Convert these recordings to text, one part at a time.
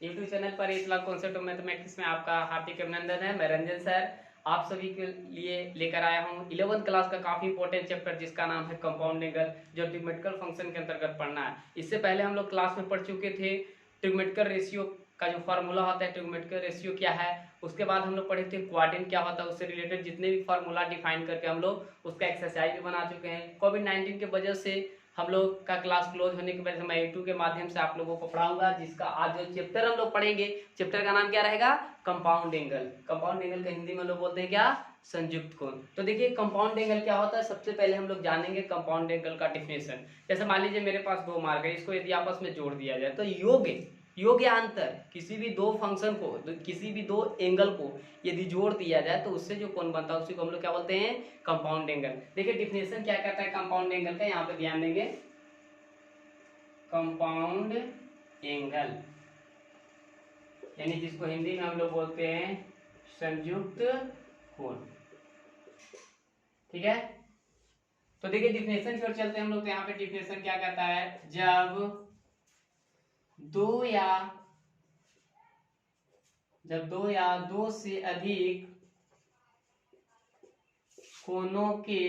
YouTube channel पर इस lakh concept of mathematics में आपका हार्दिक अभिनंदन है। मैं रंजन सर आप सभी के लिए लेकर आया हूँ 11th क्लास का काफी इंपॉर्टेंट चैप्टर जिसका नाम है कंपाउंड एंगल, जो ट्रिग्मेटिकल फंक्शन के अंतर्गत पढ़ना है। इससे पहले हम लोग क्लास में पढ़ चुके थे ट्रिग्मेटिकल रेशियो का जो फार्मूला होता है, ट्रिग्मेटिकल रेशियो क्या है। उसके बाद हम लोग पढ़े थे क्वाड्रेंट क्या होता है, उससे रिलेटेड जितने भी फार्मूला डिफाइन करके हम लोग उसका एक्सरसाइज भी बना चुके हैं। कोविड-19 की वजह से हम लोग का क्लास क्लोज होने की वजह से मैं यूट्यूब के माध्यम से आप लोगों को पढ़ाऊंगा, जिसका आज जो चैप्टर हम लोग पढ़ेंगे, चैप्टर का नाम क्या रहेगा, कंपाउंड एंगल। कंपाउंड एंगल का हिंदी में लोग बोलते हैं क्या, संयुक्त कोण। तो देखिए कंपाउंड एंगल क्या होता है, सबसे पहले हम लोग जानेंगे कंपाउंड एंगल का डिफिनेशन। जैसे मान लीजिए मेरे पास दो मार्क है, इसको यदि आपस में जोड़ दिया जाए तो योग या अंतर, किसी भी दो फंक्शन को, किसी भी दो एंगल को यदि जोड़ दिया जाए तो उससे जो कोण बनता है उसी को हम लोग क्या बोलते हैं, कंपाउंड एंगल। देखिए डिफिनेशन क्या कहता है कंपाउंड एंगल का, यहाँ पे ध्यान देंगे। कंपाउंड एंगल यानी जिसको हिंदी में हम लोग बोलते हैं संयुक्त कोण, ठीक है। तो देखिए डिफिनेशन की ओर चलते हैं हम लोग। तो यहाँ पे डिफिनेशन क्या कहता है, जब दो या दो से अधिक कोणों के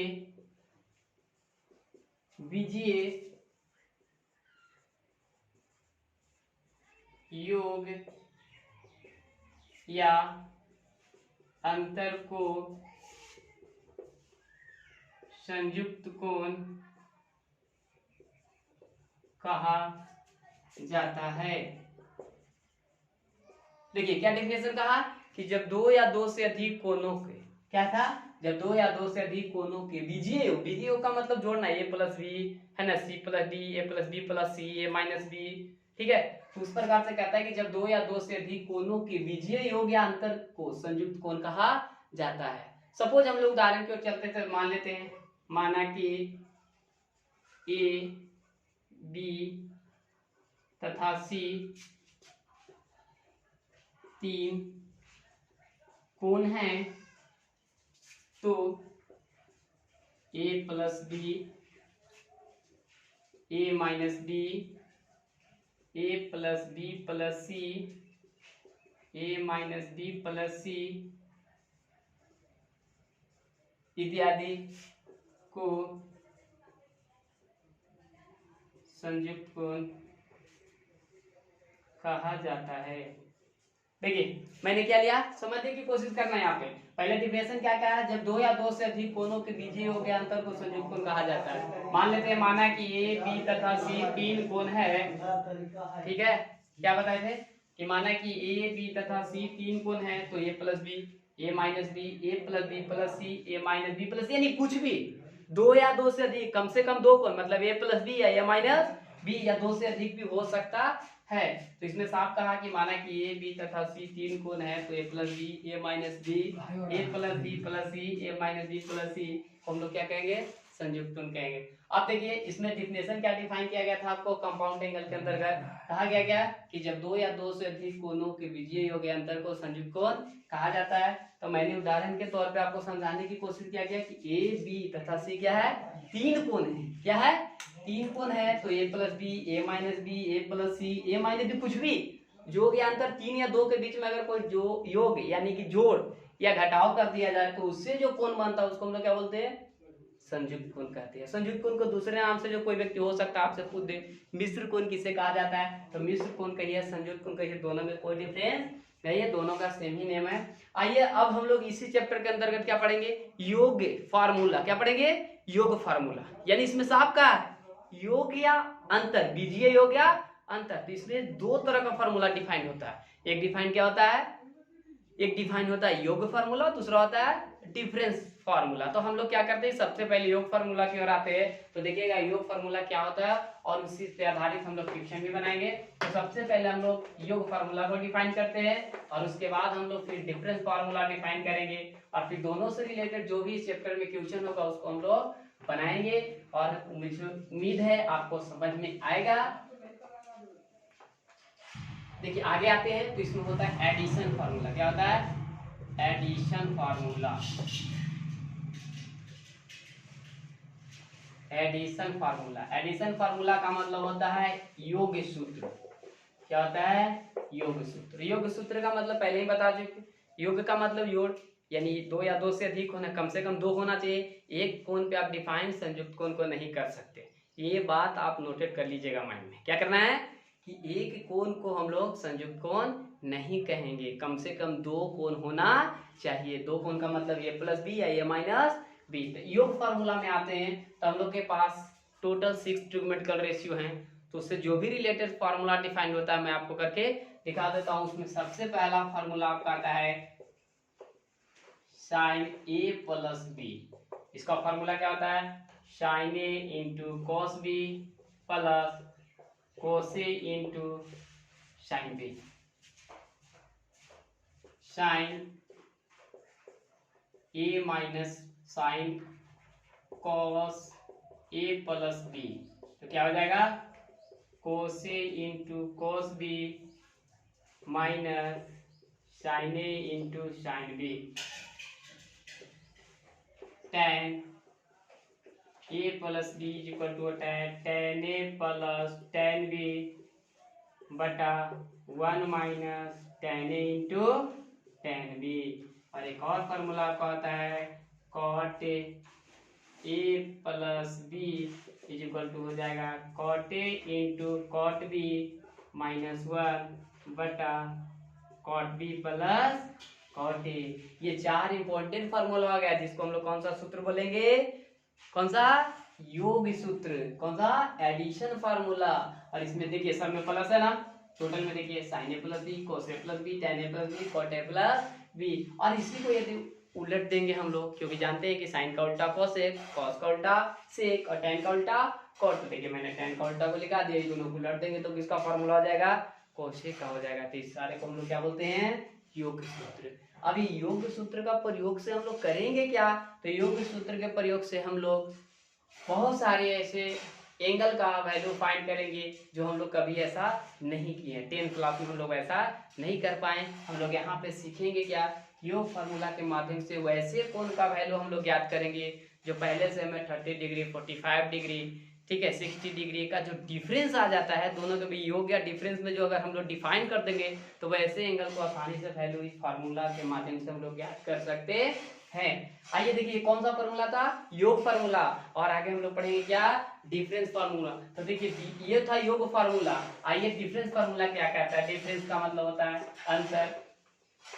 बीजीय योग या अंतर को संयुक्त कोण कहा जाता है। देखिए क्या डिफिनेशन कहा कि जब दो या दो से अधिक कोणों के, क्या था, जब दो या दो से अधिक कोणों के बीजीय योग का मतलब जोड़ना, ए प्लस बी है ना, सी प्लस डी, ए प्लस बी प्लस सी, ए माइनस बी, ठीक है। तो उस प्रकार से कहता है कि जब दो या दो से अधिक कोणों के बीजीय योग या अंतर को संयुक्त कोण कहा जाता है। सपोज हम लोग उदाहरण की ओर चलते थे, मान लेते हैं, माना कि ए बी तथा सी तीन कोण हैं, तो ए प्लस बी, ए माइनस बी, ए प्लस बी प्लस सी, ए माइनस बी प्लस सी इत्यादि को संयुक्त कोण कहा जाता है। देखिए मैंने क्या लिया, समझने की कोशिश करना है। यहाँ पे पहले डिफिनेशन क्या कहा है, जब दो या दो से अधिक कोणों के बीजीय योग या अंतर को संयुक्त कोण कहा जाता है। मान लेते हैं, माना कि ए बी तथा सी तीन कोण है, ठीक है। क्या बताए थे कि माना कि ए बी तथा सी तीन कोण है, तो ए प्लस बी, ए माइनस बी, ए प्लस बी प्लस सी, ए माइनस बी प्लस, यानी कुछ भी दो या दो से अधिक, कम से कम दो कोण, मतलब ए प्लस बी या ए माइनस बी, या दो से अधिक भी हो सकता है। तो इसमें साफ कहा कि माना कि ए बी तथा सी तीन कोण है, तो ए प्लस बी, ए माइनस बी, ए प्लस बी प्लस सी, ए माइनस बी प्लस सी, हम लोग क्या कहेंगे, संयुक्त कोण कहेंगे। अब देखिए इसमें डिफिनेशन क्या डिफाइन किया गया था आपको, कंपाउंड एंगल के अंतर्गत कहा गया कि जब दो या दो से अधिक कोणों के बीजीय योग या अंतर को संयुक्त कोण कहा जाता है। तो मैंने उदाहरण के तौर पे आपको समझाने की कोशिश किया गया कि ए बी तथा सी क्या है, तीन कोण है, क्या है, तीन कोण है, तो ए प्लस बी, ए माइनस बी, ए प्लस सी, ए माइनस बी, कुछ भी योग या अंतर तीन या दो के बीच में अगर कोई जो योग यानी कि जोड़ या घटाव कर दिया जाए तो उससे जो कोण बनता है उसको हम लोग क्या बोलते हैं, संयुक्त कोण कहते हैं। संयुक्त कोण को दूसरे नाम से जो कोई व्यक्ति हो सकता है आपसे पूछ दे, मिश्र कोण किसे कहा जाता है, तो मिश्र कोण कहिए, संयुक्त कोण कहिए, दोनों में कोई डिफरेंस नहीं है, दोनों का सेम ही नेम है। आइए अब हम लोग इसी चैप्टर के अंतर्गत क्या पढ़ेंगे, योग फार्मूला। क्या पढ़ेंगे, योग फार्मूला, यानी इसमें साफ का योग या अंतर, बीजीय योग या अंतर। तो इसमें दो तरह का फार्मूला डिफाइन होता है। एक डिफाइन क्या होता है, एक डिफाइन होता है योग फार्मूला, दूसरा होता है डिफरेंस फार्मूला। तो हम लोग क्या करते हैं, सबसे पहले योग फार्मूला की ओर आते हैं। तो देखिएगा योग फार्मूला क्या होता है और उसी से आधारित हम लोग फ्रिक्शन भी बनाएंगे। तो सबसे पहले हम लोग योग फार्मूला को डिफाइन करते हैं और उसके बाद हम लोग फिर डिफरेंस फार्मूला डिफाइन करेंगे और फिर दोनों से रिलेटेड जो भी इस चैप्टर में क्वेश्चन होगा उसको हम लोग बनाएंगे और मुझे उम्मीद है आपको समझ में आएगा। देखिए आगे आते हैं तो इसमें होता है एडिशन फार्मूला। क्या होता है, addition formula. Addition formula, addition formula का मतलब होता है योग सूत्र। क्या होता है, योग सूत्र। योग सूत्र का मतलब पहले ही बता चुके, योग का मतलब योग, यानी दो या दो से अधिक होना, कम से कम दो होना चाहिए। एक कोण पे आप डिफाइन संयुक्त कोण को नहीं कर सकते, ये बात आप नोटेट कर लीजिएगा माइंड में। क्या करना है कि एक कोण को हम लोग संयुक्त कोण नहीं कहेंगे, कम से कम दो कोण होना चाहिए। दो कोण का मतलब ए प्लस बी या ए माइनस बी। योग फार्मूला में आते हैं तो हम लोग के पास टोटल 6 ट्रिग्नोमेट्रिकल रेशियो हैं, तो उससे जो भी रिलेटेड फार्मूला डिफाइंड होता है मैं आपको करके दिखा देता हूं। उसमें सबसे पहला फार्मूला आपका आता है साइन ए प्लस बी। इसका फार्मूला क्या होता है, sine A into cos B plus cos A into sine B. Sine A minus sine cos A plus B, तो क्या हो जाएगा, cos A into cos B minus sine A into sine B. tan a plus B is equal to tan a plus tan b बटा 1 minus tan a into tan b। और एक और formula आपका होता है cot a plus b is equal to हो जाएगा cot a into cot b minus 1 बटा cot b plus cot a। ये चार इंपॉर्टेंट फार्मूला आ गया जिसको हम लोग कौन सा सूत्र बोलेंगे, कौन सा, योग सूत्र। कौन सा, एडिशन फार्मूला। और इसमें देखिए सब में प्लस है ना, टोटल में देखिए sine A plus B, cos A plus B, tan A plus B, cot A plus B. और इसी को यदि उलट देंगे हम लोग, क्योंकि जानते हैं कि साइन का उल्टा कोसेक, कॉस का उल्टा सेक और टेन का उल्टा कॉट। देखिए मैंने टेन का उल्टा को लिखा दिया, दोनों को उलट देंगे तो किसका फार्मूला हो जाएगा, कोसेक का हो जाएगा। तो इस सारे को हम लोग क्या बोलते हैं, योग सूत्र। अभी योग सूत्र का प्रयोग से हम लोग करेंगे क्या, तो योग सूत्र के प्रयोग से हम लोग बहुत सारे ऐसे एंगल का वैल्यू फाइंड करेंगे जो हम लोग कभी ऐसा नहीं किए हैं। 10th क्लास में हम लोग ऐसा नहीं कर पाए। हम लोग यहाँ पे सीखेंगे क्या, योग फार्मूला के माध्यम से वैसे कोण का वैल्यू हम लोग याद करेंगे जो पहले से हमें 30 डिग्री, 45 डिग्री, ठीक है, 60 डिग्री का जो डिफरेंस आ जाता है दोनों के भी योग या डिफरेंस में जो अगर हम लोग डिफाइन कर देंगे तो वैसे एंगल को आसानी से वैल्यू इस फार्मूला के माध्यम से हम लोग याद कर सकते हैं। आइए देखिए कौन सा फार्मूला था, योग फार्मूला, और आगे हम लोग पढ़ेंगे क्या, डिफरेंस फार्मूला। तो देखिए ये था योग फार्मूला। आइए डिफरेंस फार्मूला क्या कहता है, डिफरेंस का मतलब होता है अंतर,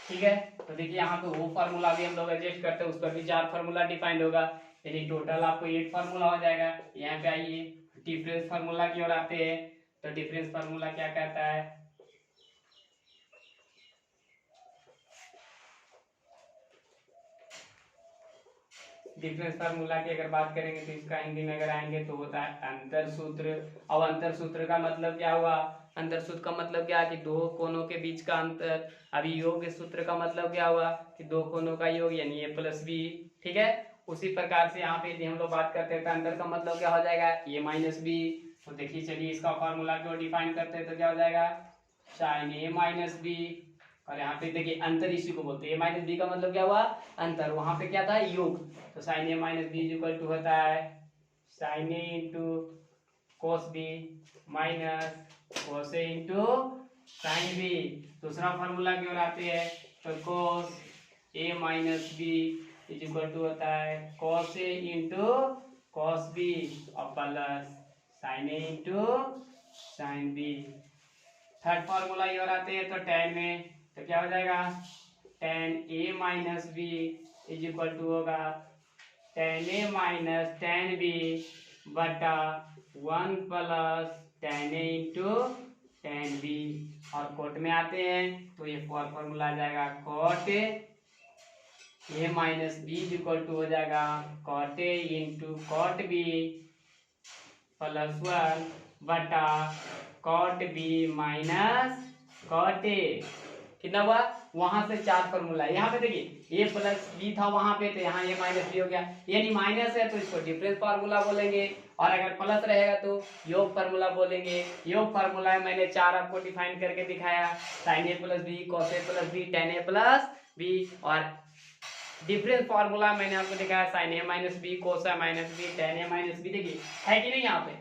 ठीक है। तो देखिए यहाँ पे वो फार्मूला भी हम लोग एडजस्ट करते हैं, उस पर भी 4 फार्मूला डिफाइंड होगा, यानी टोटल आपको 8 फार्मूला हो जाएगा। यहाँ पे आइए डिफरेंस फार्मूला की ओर आते हैं। तो डिफरेंस फार्मूला क्या कहता है, डिफरेंस फार्मूला की अगर बात करेंगे तो इसका हिंदी में अगर आएंगे तो होता है अंतर सूत्र। और अंतर सूत्र का मतलब क्या हुआ, अंतर सूत्र का मतलब क्या कि दो कोनों के बीच का अंतर। अभी योग सूत्र का मतलब क्या हुआ कि दो कोनों का योग, यानी ए प्लस बी, ठीक है। उसी प्रकार से यहाँ पे यदि हम लोग बात करते हैं तो अंतर का मतलब क्या हो जाएगा, ए माइनस बी। तो देखिए चलिए इसका फॉर्मूला जो डिफाइन करते हैं तो क्या हो जाएगा, साइन ए माइनस बी। और यहाँ पे देखिए अंतर इसी को बोलते हैं, ए माइनस बी का मतलब क्या हुआ, अंतर। वहां पे क्या था, योग। तो sine A minus B is equal to होता है sine A into cos B minus cos A into sine B. दूसरा फॉर्मूला की ओर आते हैं तो cos A minus B is equal to होता है cos A into cos B और plus sine A into sine B. Third formula की ओर आते हैं तो tan में, तो क्या हो जाएगा, tan a minus B is equal to होगा tan a minus tan b बटा 1 plus tan a into tan b। और कोट में आते हैं तो ये फॉर्मूला आ जाएगा cot a minus B is equal to हो जाएगा cot a into cot b plus 1 बटा cot b minus cot a। कितना हुआ, वहां से 4 फॉर्मूला। यहाँ पे देखिए a प्लस बी था वहां पे, तो यहाँ a माइनस बी हो गया, यानी माइनस है तो इसको डिफरेंस फार्मूला बोलेंगे, और अगर प्लस रहेगा तो योग फार्मूला बोलेंगे। योग फार्मूला मैंने 4 आपको डिफाइन करके दिखाया, sign A plus B, cos A plus B, tan A plus B. और डिफरेंस फार्मूला मैंने आपको दिखाया sign A minus B, cos A minus B, tan A minus B. देखिए है कि नहीं यहाँ पे,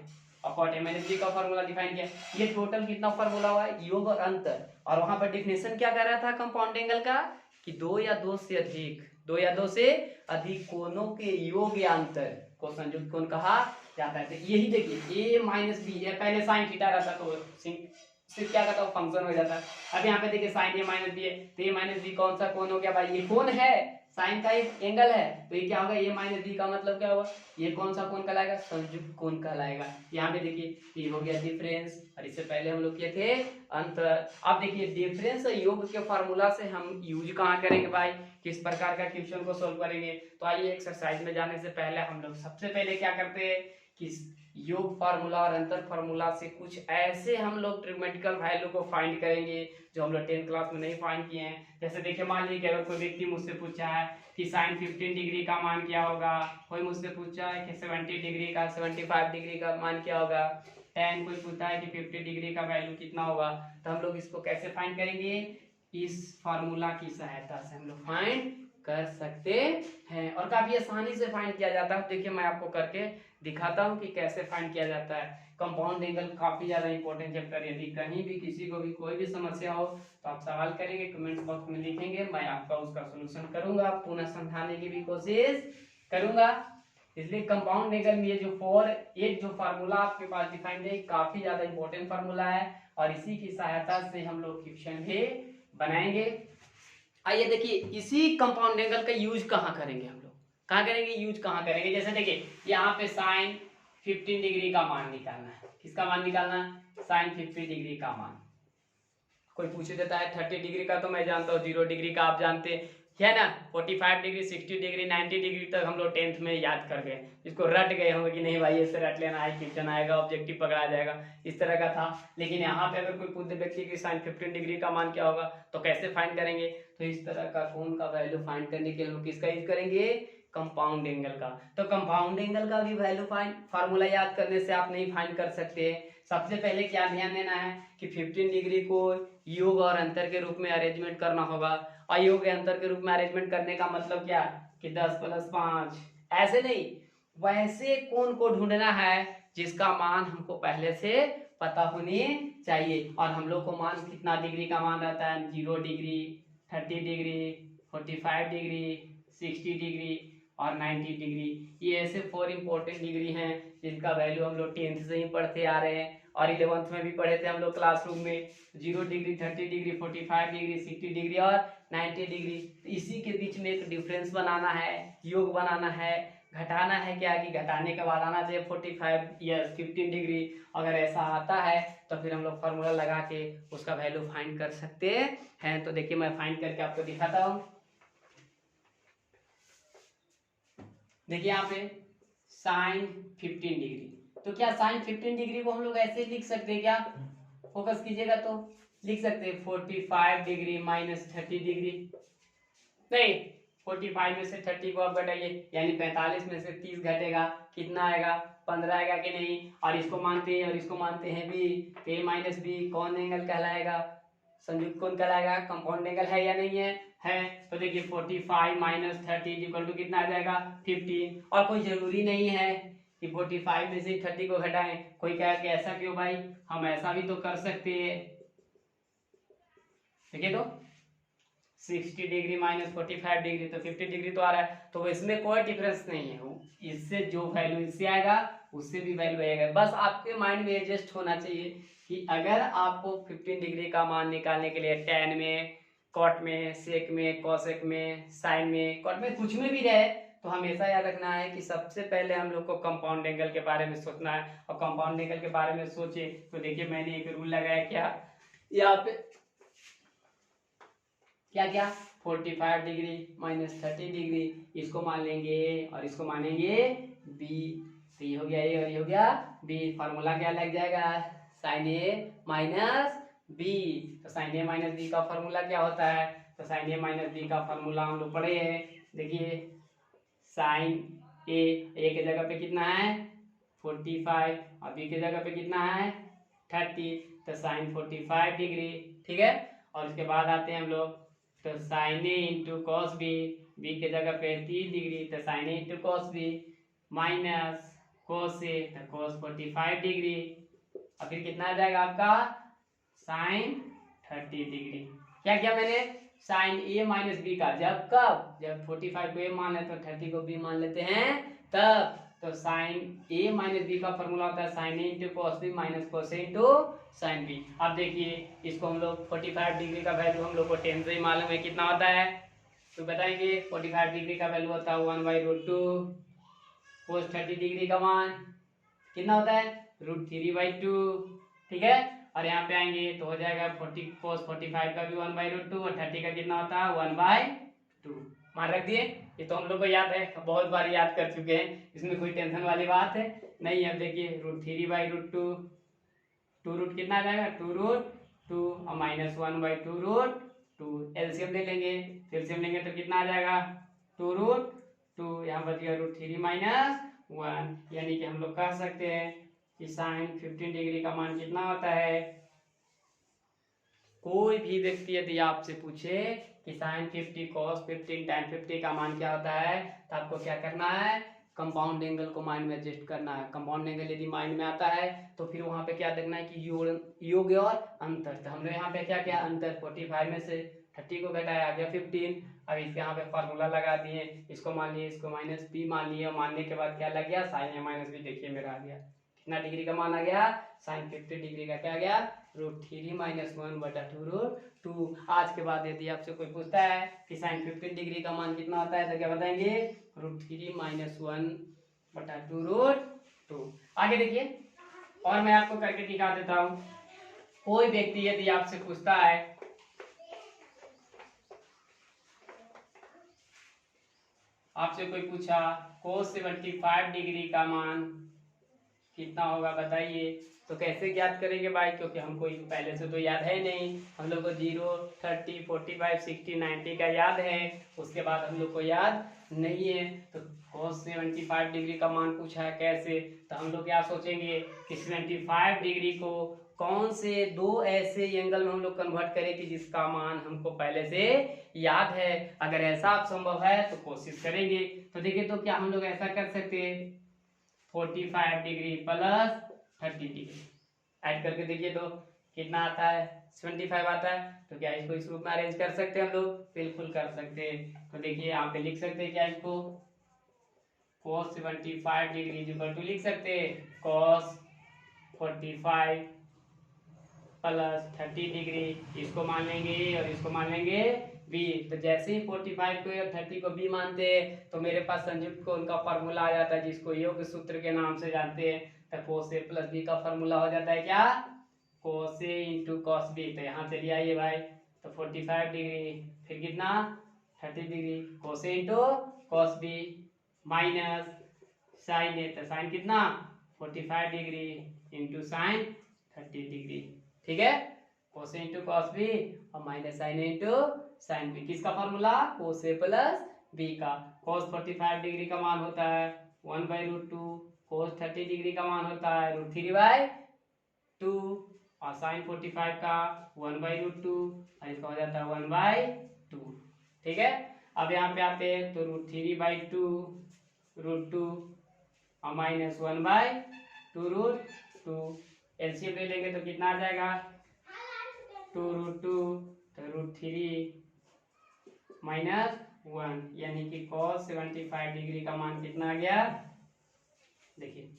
और कॉट ए माइनस बी का फॉर्मूला डिफाइन किया। ये टोटल कितना फॉर्मूला हुआ है, योग और अंतर। और वहां पर डिफिनेशन क्या कर रहा था कंपाउंड एंगल का, कि दो या दो से अधिक कोणों के योग या अंतर को संयुक्त कोण कहा जाता है। तो यही देखिए ए माइनस बी, पहले साइन थीटा रहता तो सिर्फ क्या करता, फंक्शन हो जाता। अब यहाँ पे देखिए साइन ए माइनस बी है, तो ए माइनस बी कौन सा कोण हो गया भाई, ये कोण है, साइन का एक एंगल है, तो ये क्या होगा, ए माइनस बी का मतलब क्या होगा, ये कौन सा कोण कहलाएगा, संयुक्त कोण कहलाएगा। यहाँ पे देखिए ये हो गया डिफरेंस, और इससे पहले हम लोग किए थे अंतर। अब देखिए डिफरेंस और योग के फॉर्मूला से हम यूज कहाँ करेंगे भाई, किस प्रकार का क्वेश्चन को सोल्व करेंगे। तो आइए एक्सरसाइज में जाने से पहले हम लोग सबसे पहले क्या करते हैं कि योग फार्मूला और अंतर फार्मूला से कुछ ऐसे हम लोग ट्रिग्मेटिकल वैल्यू को फाइंड करेंगे जो हम लोग 10th क्लास में नहीं फाइंड किए हैं। जैसे देखिए मान लीजिए अगर कोई व्यक्ति मुझसे पूछा है कि साइन 15 डिग्री का मान क्या होगा, कोई मुझसे पूछा है कि 70 डिग्री का, 75 डिग्री का मान क्या होगा, tan कोई पूछता है कि 50 डिग्री का वैल्यू कितना होगा, तो हम लोग इसको कैसे फाइंड करेंगे, इस फार्मूला की सहायता से हम लोग फाइंड कर सकते हैं, और काफी आसानी से फाइंड किया जाता है। देखिए मैं आपको करके दिखाता हूं कि कैसे फाइंड किया जाता है। कंपाउंड एंगल काफी ज्यादा इंपॉर्टेंट चैप्टर, यदि कहीं भी किसी को भी कोई भी समस्या हो तो आप सवाल करेंगे, कमेंट बॉक्स में लिखेंगे, मैं आपका उसका सलूशन करूंगा, पुनः समझाने की भी कोशिश करूंगा। इसलिए कंपाउंड एंगल में ये जो एक जो फार्मूला आपके पास डिफाइंड है काफी ज्यादा इंपॉर्टेंट फार्मूला है, और इसी की सहायता से हम लोग क्वेश्चन भी बनाएंगे। आइए देखिए इसी कंपाउंड एंगल का यूज कहाँ करेंगे, हम लोग कहाँ करेंगे, यूज कहाँ करेंगे। जैसे देखिए यहाँ पे साइन 15 डिग्री का मान निकालना है, किसका मान निकालना है, साइन 50 डिग्री का मान। कोई पूछ देता है 30 डिग्री का, तो मैं जानता हूँ 0 डिग्री का आप जानते है ना, 45 डिग्री, 60 डिग्री, 90 डिग्री तक हम लोग 10th में याद कर गए, इसको रट गए होंगे कि नहीं भाई ऐसे रट लेना है, क्वेश्चन आएगा ऑब्जेक्टिव पकड़ा जाएगा, इस तरह का था। लेकिन यहाँ पे अगर कोई पूछे व्यक्ति की साइन 15 डिग्री का मान क्या होगा तो कैसे फाइंड करेंगे, तो इस तरह का कोण का वैल्यू फाइंड करने के लिए हम किसका यूज करेंगे, कंपाउंड एंगल का। तो कंपाउंड एंगल का भी वैल्यू फाइंड फार्मूला याद करने से आप नहीं फाइंड कर सकते। सबसे पहले क्या ध्यान देना है कि 15 डिग्री को योग और अंतर के रूप में अरेंजमेंट करना होगा, और योग अंतर के रूप में अरेंजमेंट करने का मतलब क्या कि 10 + 5, ऐसे नहीं, वैसे कोण को ढूंढना है जिसका मान हमको पहले से पता होने चाहिए। और हम लोग को मान कितना डिग्री का मान रहता है, 0 डिग्री, 30 डिग्री, 45 डिग्री, 60 डिग्री और 90 डिग्री। ये ऐसे 4 इंपॉर्टेंट डिग्री हैं जिनका वैल्यू हम लोग 10th से ही पढ़ते आ रहे हैं, और 11th में भी पढ़े थे हम लोग क्लासरूम में। 0 डिग्री, 30 डिग्री, 45 डिग्री, 60 डिग्री और 90 डिग्री। इसी के बीच में एक डिफरेंस बनाना है, योग बनाना है, घटाना है, क्या कि घटाने के बाद आना चाहिए 45 या 15 डिग्री। अगर ऐसा आता है तो फिर हम लोग फार्मूला लगा के उसका वैल्यू फाइंड कर सकते हैं। तो देखिए मैं फाइंड करके आपको दिखाता हूँ। देखिए यहाँ पे साइन 15 डिग्री, तो क्या साइन 15 डिग्री को हम लोग ऐसे लिख सकते हैं क्या, फोकस कीजिएगा तो लिख सकते हैं 45 डिग्री माइनस 30 डिग्री, नहीं 45 में से 30 को आप घटाइए, यानी 45 में से 30 घटेगा, कितना आएगा, 15 आएगा कि नहीं। और इसको मानते हैं और इसको मानते हैं बी, ए माइनस बी कौन एंगल कहलाएगा, संयुक्त कोण कहलाएगा, कंपाउंड एंगल है या नहीं है। तो देखिए 45 माइनस 30 इक्वल टू कितना आ जाएगा, 15। और कोई जरूरी नहीं है कि 45 में से 30 को घटाएं, कोई कहे कि ऐसा क्यों भाई, हम ऐसा भी तो कर सकते हैं। देखिए तो 60 डिग्री माइनस 45 डिग्री, तो 50 डिग्री तो आ रहा है, तो इसमें कोई डिफरेंस नहीं है, इससे जो वैल्यू इससे आएगा उससे भी वैल्यू आएगा। बस आपके माइंड में एडजस्ट होना चाहिए कि अगर आपको 15 डिग्री का मान निकालने के लिए tan में, कॉट में, सेक में, कॉसेक में, साइन में, कॉट में कुछ में भी रहे, तो हमेशा याद रखना है कि सबसे पहले हम लोग को कंपाउंड एंगल के बारे में सोचना है। और कंपाउंड एंगल के बारे में सोचे तो देखिए मैंने एक रूल लगाया, क्या यहाँ पे क्या 45 डिग्री माइनस 30 डिग्री, इसको मान लेंगे A और इसको मानेंगे B, तो ये हो गया A और ये हो गया B। फार्मूला क्या लग जाएगा, साइन A माइनस B। तो साइन A माइनस B का फार्मूला क्या होता है, तो साइन A माइनस B का फार्मूला हम लोग पढ़े हैं। देखिए साइन A के जगह पे कितना है 45 और B के जगह पे कितना है 30, तो साइन 45 डिग्री, ठीक है। और उसके बाद आते हैं हम लोग, तो sine A into cos B, B के जगह पे 30 डिग्री, तो sine A into cos B minus cos से तो cos 45 डिग्री, और फिर कितना आ जाएगा आपका sin 30 डिग्री। क्या किया मैंने, sin a माइनस बी का, जब कब, जब 45 को a मान है तो 30 को b मान लेते हैं तब, तो sin a माइनस बी का फॉर्मूला होता है sin a into cos b minus cos a into sin b। अब देखिए इसको हम लोग 45 डिग्री का वैल्यू हम लोग को 10 से ही मालूम है कितना होता है, तो बताएंगे 45 डिग्री का वैल्यू होता है 1/√2, cos 30 डिग्री का मान कितना होता है √3/2, ठीक है। और यहाँ पे आएंगे तो हो जाएगा 40 cos 45 का भी 1/√2 और 30 का कितना होता है 1/2, मान रख दिए। ये तो हम लोग को याद है, बहुत बार याद कर चुके हैं, इसमें कोई टेंशन वाली बात है नहीं है। देखिए √3/2, 2 रूट कितना आ जाएगा 2√2 और माइनस 1/2√2, एलसीएम ले लेंगे, एलसीएम लेंगे तो कितना आ जाएगा 2√2, यहाँ बच गया √3 माइनस 1, यानी कि हम लोग कह सकते हैं कि sin 15 डिग्री का मान कितना होता है। कोई भी व्यक्ति यदि आपसे पूछे कि sin 50 cos 15 tan 50 का मान क्या होता है, तो आपको क्या करना है, कंपाउंड एंगल को माइंड में एडजस्ट करना है। कंपाउंड एंगल यदि माइंड में आता है तो फिर वहां पे क्या देखना है कि योग और अंतर, तो हमने यहाँ पे क्या किया, अंतर 45 में से 30 को घटाया आ गया 15। अब इसके यहाँ पे फॉर्मूला लगा दिए, इसको मान लिए, इसको माइनस बी मान लिए, मानने के बाद क्या लग गया साइन ए माइनस बी, देखिए मेरा आ गया कितना डिग्री का मान आ गया, साइन 50 डिग्री का क्या गया √3 माइनस 1/2√2। आज के बाद यदि आपसे कोई पूछता है कि साइन 15 डिग्री का मान कितना होता है तो क्या बताएंगे √3 माइनस 1/2√2। आगे देखिए और मैं आपको करके दिखा देता हूं। कोई व्यक्ति यदि आपसे पूछता है, आपसे कोई पूछा cos 75 डिग्री का मान कितना होगा बताइए, तो कैसे ज्ञात करेंगे भाई, क्योंकि हमको पहले से तो याद है नहीं। हम लोग को 0, 30, 45, 60, 90 का याद है, उसके बाद हम लोग को याद नहीं है। तो cos 75 डिग्री का मान पूछा है कैसे, तो हम लोग क्या सोचेंगे कि 75 डिग्री को कौन से दो ऐसे एंगल में हम लोग कन्वर्ट करें कि जिसका मान हमको पहले से याद है। अगर ऐसा आप संभव है तो कोशिश करेंगे। तो देखिए तो क्या हम लोग ऐसा कर सकते हैं 45 डिग्री प्लस 30 डिग्री ऐड करके देखिए तो कितना आता है 75 आता है। तो क्या इसको इस रूप में अरेंज कर सकते हैं हम लोग, बिल्कुल कर सकते हैं। तो देखिए यहाँ पे लिख सकते हैं क्या, इसको cos 75 डिग्री इक्वल टू लिख सकते हैं cos 45 प्लस 30 डिग्री, इसको मान लेंगे और इसको मान लेंगे b। तो जैसे ही 45 को और 30 को b मानते हैं तो मेरे पास संयुक्त को उनका फॉर्मूला आ जाता है जिसको योग सूत्र के नाम से जानते हैं। तो cos a प्लस b का फॉर्मूला हो जाता है क्या cos a into cos b। तो यहाँ चलिए आइए भाई, तो 45 डिग्री फिर कितना 30 degree cos a into cos b minus sine A, तो साइन कितना 45 डिग्री इंटू साइन 30 डिग्री, ठीक है। cos a into cos b और minus sine A into sign b, किसका formula cos a plus b का। cos 45 डिग्री का मान होता है 1/√2, cos 30 डिग्री का मान होता है √3/2 और साइन 45 का 1/√2 और इसका हो जाता है 1/2, ठीक है। अब यहाँ पे आते हैं तो √3/2 और माइनस 1/2√2, एलसीएम ले लेंगे तो कितना आ जाएगा 2√2, तो √3 माइनस 1, यानी कि cos 75 डिग्री का मान कितना आ गया। देखिए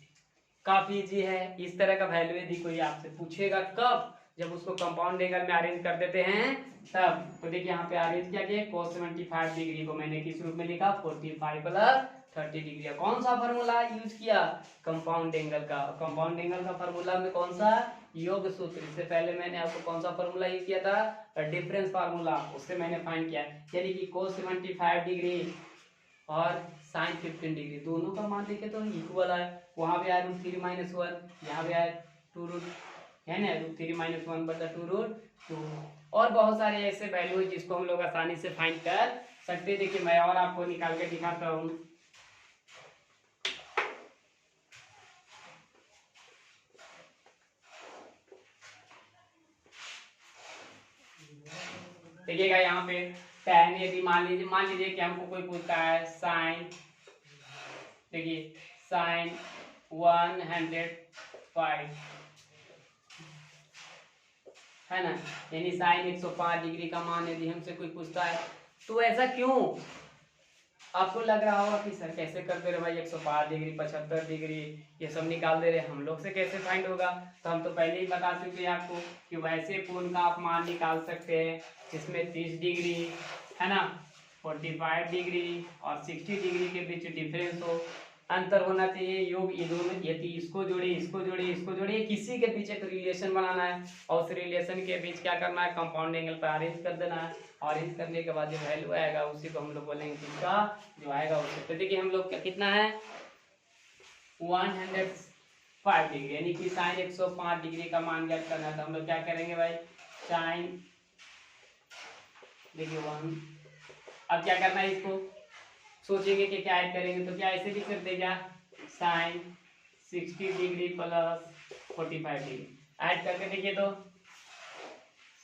काफी इजी है, इस तरह का वैल्यू यदि कोई आपसे पूछेगा कब, जब उसको कंपाउंड एंगल में अरेंज कर देते हैं तब। तो देखिए यहाँ पे अरेंज क्या किया cos 75 डिग्री को मैंने किस रूप में लिखा 45 प्लस 30 डिग्री। कौन सा फॉर्मूला यूज किया कंपाउंड एंगल का, कंपाउंड एंगल का फॉर्मूला में कौन सा योग सूत्र, इससे पहले मैंने आपको कौन सा फॉर्मूला यूज किया था डिफरेंस फार्मूला, उससे मैंने फाइंड किया, यानी कि cos 75 डिग्री और sin 15 डिग्री दोनों का मान देखे तो इक्वल है। वहां पे आया √3 माइनस 1, यहाँ पे आया 2 रूट है ना √3 माइनस 1/2√2, और बहुत सारे ऐसे वैल्यू है जिसको हम लोग आसानी से फाइंड कर सकते। देखिए मैं और आपको निकाल के दिखाता हूँ। देखिएगा यहाँ पे tan यदि मान लीजिए कि हमको कोई पूछता है साइन, देखिए साइन 105 है ना, यानी साइन 105 डिग्री का मान यदि हमसे कोई पूछता है तो ऐसा क्यों। आपको लग रहा होगा कि सर कैसे कर दे रहे भाई 105 डिग्री 75 डिग्री ये सब निकाल दे रहे, हम लोग से कैसे फाइंड होगा। तो हम तो पहले ही बता चुके हैं आपको कि वैसे कोण का आप मान निकाल सकते हैं जिसमें 30 डिग्री है ना, 45 डिग्री और 60 डिग्री के बीच डिफरेंस हो, अंतर होना चाहिए, योग ये दोनों, यदि इसको जोड़े इसको जोड़े इसको जोड़े, किसी के बीच एक रिलेशन बनाना है और उस रिलेशन के बीच क्या करना है, कंपाउंड एंगल पर अरेंज कर देना है। अरेंज करने के बाद जो वैल्यू आएगा उसी को हम लोग बोलेंगे किसका, जो आएगा उससे। तो देखिए हम लोग कितना है 105 डिग्री, यानी कि साइन 105 डिग्री का मान ज्ञात करना है। तो हम लोग क्या करेंगे भाई, साइन देखिए 1, अब क्या करना है, इसको सोचेंगे कि क्या ऐड करेंगे, तो क्या ऐसे भी कर देगा, sine 60 degree plus 45 degree add करके देखिए तो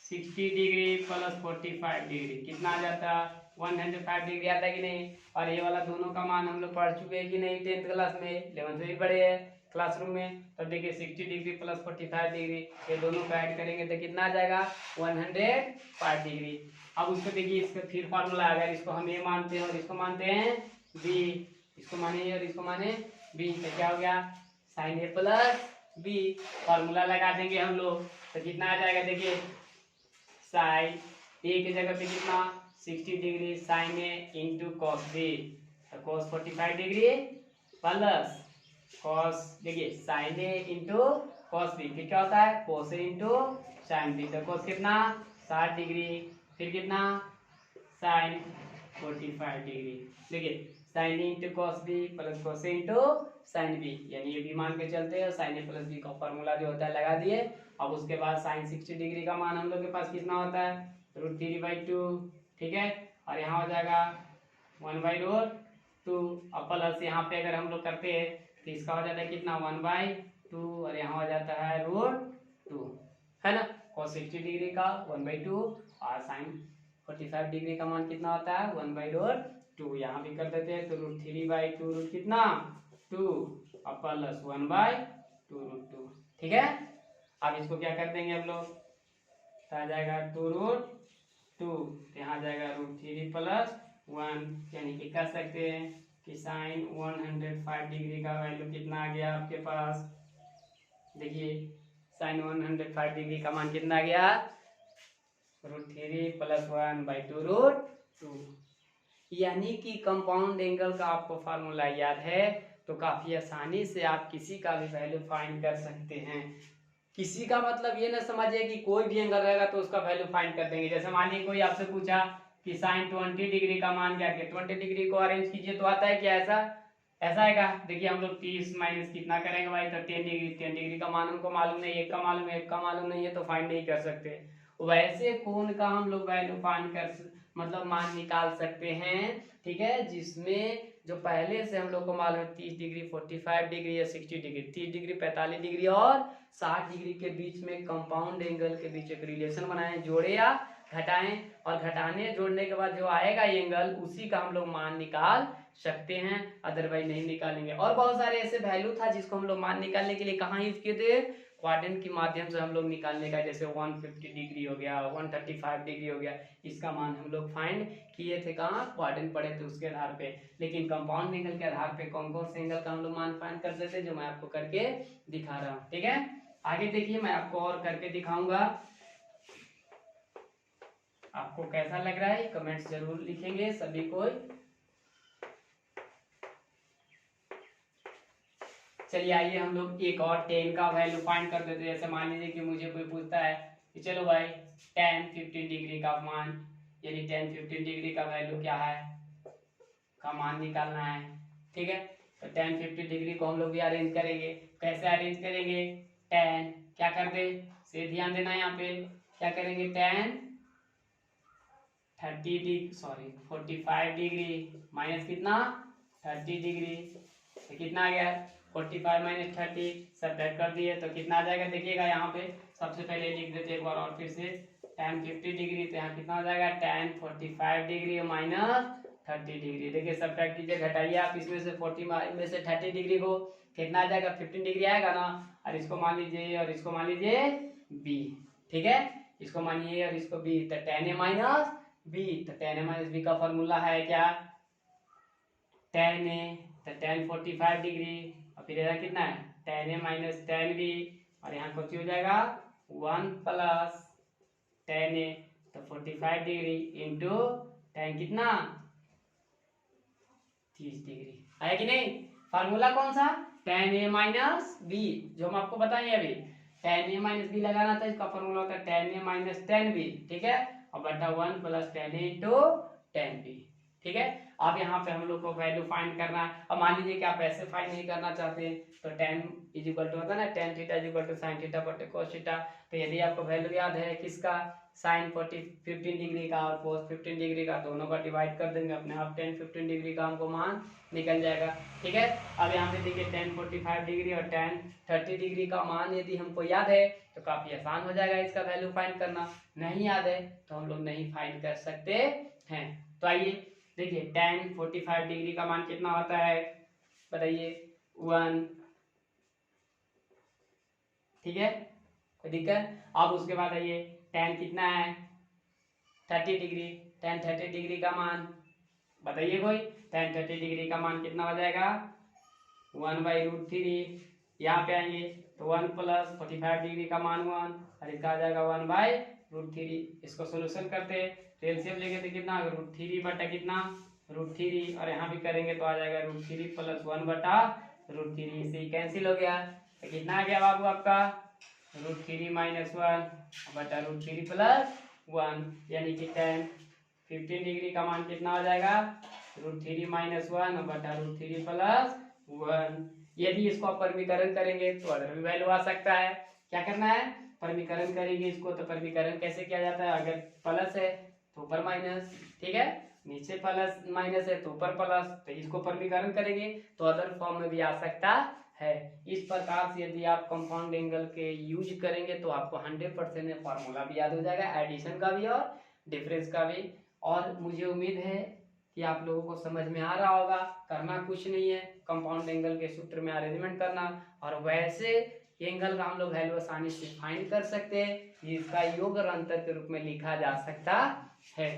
60 डिग्री प्लस 45 डिग्री कितना आ जाता है, 105 डिग्री आता है कि नहीं। और ये वाला दोनों का मान हम लोग पढ़ चुके हैं कि नहीं 10th क्लास में, 11th में भी पढ़े हैं क्लासरूम में। तो देखिए 60 डिग्री प्लस 45 डिग्री ये दोनों को ऐड करेंगे तो कितना आ जाएगा 105 डिग्री। अब उसको देखिए इसका फिर फार्मूला, अगर इसको हम ए मानते हैं और इसको मानते हैं बी, इसको माने ए और इसको माने बी, तो क्या हो गया sign A plus B, formula लगा देंगे हम लोग तो कितना आ जाएगा, देखिए साइन ए की जगह पे कितना 60 degree sine A into cos B, तो कॉस 45 डिग्री प्लस कॉस, देखिए sine A into cos B, फिर क्या होता है cos A into sine B, तो कॉस कितना 60 डिग्री, फिर कितना साइन 45 डिग्री, देखिए sine A into cos B plus cos A into sine B, यानी ये भी मान के चलते हैं साइन ए प्लस बी का फॉर्मूला जो होता है लगा दिए। अब उसके बाद साइन 60 डिग्री का मान हम लोग के पास कितना होता है √3/2, ठीक है, और यहाँ हो जाएगा 1/√2, अब प्लस यहाँ पे अगर हम लोग करते हैं तो इसका हो जाता है कितना 1/2 और यहाँ हो जाता है √2, है ना, cos 60 डिग्री का 1/2 और साइन 45 डिग्री का मान कितना होता है 1/√2, यहाँ भी कर देते हैं तो √3/2 रूट कितना 2 और प्लस 1/2√2, ठीक है। अब इसको क्या कर देंगे हम लोग, तो आ जाएगा 2√2, यहाँ आ जाएगा √3 प्लस 1, यानी कि कह सकते हैं कि साइन 105 डिग्री का वैल्यू कितना आ गया आपके पास, देखिए साइन 105 डिग्री का मान कितना आ गया √3 प्लस 1/2√2, यानी कि कंपाउंड एंगल का आपको फार्मूला याद है तो काफी आसानी से आप किसी का भी वैल्यू फाइंड कर सकते हैं। किसी का मतलब ये ना समझिए कि कोई भी एंगल रहेगा तो उसका वैल्यू फाइंड कर देंगे। जैसे मान लीजिए कोई आपसे पूछा कि साइन 20 डिग्री का मान क्या है, 20 डिग्री को अरेंज कीजिए तो आता है क्या ऐसा, ऐसा आएगा। देखिए हम लोग 30 माइनस कितना करेंगे भाई, तो 10 डिग्री, 10 डिग्री का मान हमको मालूम नहीं, एक का मालूम है, एक का मालूम नहीं है तो फाइंड नहीं कर सकते। वैसे कोण का हम लोग वैल्यू फाइंड कर मतलब मान निकाल सकते हैं, ठीक है, जिसमें जो पहले से हम लोग को मालूम है 30 डिग्री 45 डिग्री या 60 डिग्री, 30 डिग्री 45 डिग्री और 60 डिग्री के बीच में कंपाउंड एंगल के बीच एक रिलेशन बनाएं, जोड़े या घटाएं, और घटाने जोड़ने के बाद जो आएगा एंगल उसी का हम लोग मान निकाल सकते हैं, अदरवाइज नहीं निकालेंगे। और बहुत सारे ऐसे वैल्यू था जिसको हम लोग मान निकालने के लिए कहाँ यूज किए थे, क्वाड्रेंट के माध्यम से हम लोग निकालने का, जैसे 150 डिग्री हो गया 135 डिग्री हो गया, इसका मान हम लोग फाइंड किए थे कहाँ, क्वाड्रेंट पढ़े थे उसके आधार पे। लेकिन कंपाउंड एंगल के आधार पे कौन कौन से एंगल का हम लोग मान फाइंड करते थे जो मैं आपको करके दिखा रहा हूँ, ठीक है। आगे देखिए मैं आपको और करके दिखाऊंगा, आपको कैसा लग रहा है कमेंट्स जरूर लिखेंगे सभी कोई। चलिए आइए हम लोग एक और tan का वैल्यू फाइंड कर देते हैं। जैसे मान लीजिए कि मुझे कोई पूछता है कि चलो भाई tan 15 डिग्री का मान, यानी tan 15 डिग्री का वैल्यू क्या है का मान निकालना है, ठीक है। तो tan 50 डिग्री को हम लोग भी अरेंज करेंगे, कैसे अरेंज करेंगे, tan क्या कर दे से ध्यान देना, यहाँ पे क्या करेंगे tan 45 डिग्री माइनस कितना 30 डिग्री, तो कितना आ गया 45 माइनस 30, सब्ट्रैक्ट कर दिए तो कितना आ जाएगा, देखिएगा यहाँ पे सबसे पहले लिख देते एक बार और फिर से tan 50 डिग्री, तो यहाँ कितना हो जाएगा tan 45 डिग्री माइनस 30 डिग्री, देखिए सब्ट्रैक्ट कीजिए, घटाइए आप इसमें से 40 में से 30 डिग्री को, कितना आ जाएगा 15 डिग्री आएगा ना, और इसको मान लीजिए और इसको मान लीजिए बी, ठीक है, इसको मानिए और इसको बी, तो tan a माइनस बी, तो tan a माइनस बी का फॉर्मूला है क्या, tan a, तो tan 45 डिग्री, और फिर यहाँ कितना है tan a minus tan b, और यहाँ कुछ हो जाएगा 1 प्लस tan a, तो 45 डिग्री इंटू tan कितना 30 डिग्री, आया कि नहीं। फार्मूला कौन सा, tan a माइनस बी, जो हम आपको बताएंगे अभी, tan a माइनस बी लगाना था, इसका फॉर्मूला होता है tan a minus tan b, ठीक है, और बटा 1 plus tan a into tan b, ठीक है। अब यहाँ पे हम लोग को वैल्यू फाइंड करना है। अब मान लीजिए कि आप ऐसे फाइंड नहीं करना चाहते तो tan इज इक्वल टू होता है ना tan theta is equal to sin theta बटे cos थीटा, तो यदि आपको वैल्यू याद है किसका, sin 15 डिग्री का और cos 15 डिग्री का, दोनों का डिवाइड कर देंगे, अपने आप tan 15 डिग्री का हमको मान निकल जाएगा, ठीक है। अब यहाँ पे देखिए tan 45 डिग्री और tan 30 डिग्री का मान यदि हमको याद है तो काफी आसान हो जाएगा इसका वैल्यू फाइंड करना, नहीं याद है तो हम लोग नहीं फाइंड कर सकते हैं। तो आइए देखिए tan 45 डिग्री का मान कितना होता है बताइए 1, ठीक है, कोई दिक्कत। अब उसके बाद आइए tan कितना है 30 डिग्री, tan 30 डिग्री का मान बताइए कोई, tan 30 डिग्री का मान कितना हो जाएगा 1/√3, यहाँ पे आएंगे तो 1 प्लस 45 डिग्री का मान 1 और इसका आ जाएगा 1/√3, इसको सोल्यूशन करते हैं तो एलसीएम लेंगे तो कितना √3 बटा कितना √3, और यहाँ भी करेंगे तो आ जाएगा √3 प्लस 1 बटा √3, इसे कैंसिल हो गया तो कितना आ गया बाबू आपका √3 माइनस 1 बटा √3 प्लस 1, यानी कि tan 15 डिग्री का मान कितना हो जाएगा √3 माइनस 1 बटा √3 प्लस 1। यदि इसको आप परमीकरण करेंगे तो अदर भी वैल्यू आ सकता है, क्या करना है परमीकरण करेंगे इसको, तो परमीकरण कैसे किया जाता है, अगर प्लस है तो ऊपर माइनस, ठीक है, नीचे प्लस माइनस है तो ऊपर प्लस, तो इसको परमीकरण करेंगे तो अदर फॉर्म में भी आ सकता है। इस प्रकार से यदि आप कंपाउंड एंगल के यूज करेंगे तो आपको 100% फॉर्मूला भी याद हो जाएगा, एडिशन का भी और डिफरेंस का भी। और मुझे उम्मीद है कि आप लोगों को समझ में आ रहा होगा, करना कुछ नहीं है, कंपाउंड एंगल के सूत्र में अरेंजमेंट करना, और वैसे एंगल का हम लोग वैल्यू आसानी से फाइंड कर सकते हैं, जिसका योग और अंतर के रूप में लिखा जा सकता है।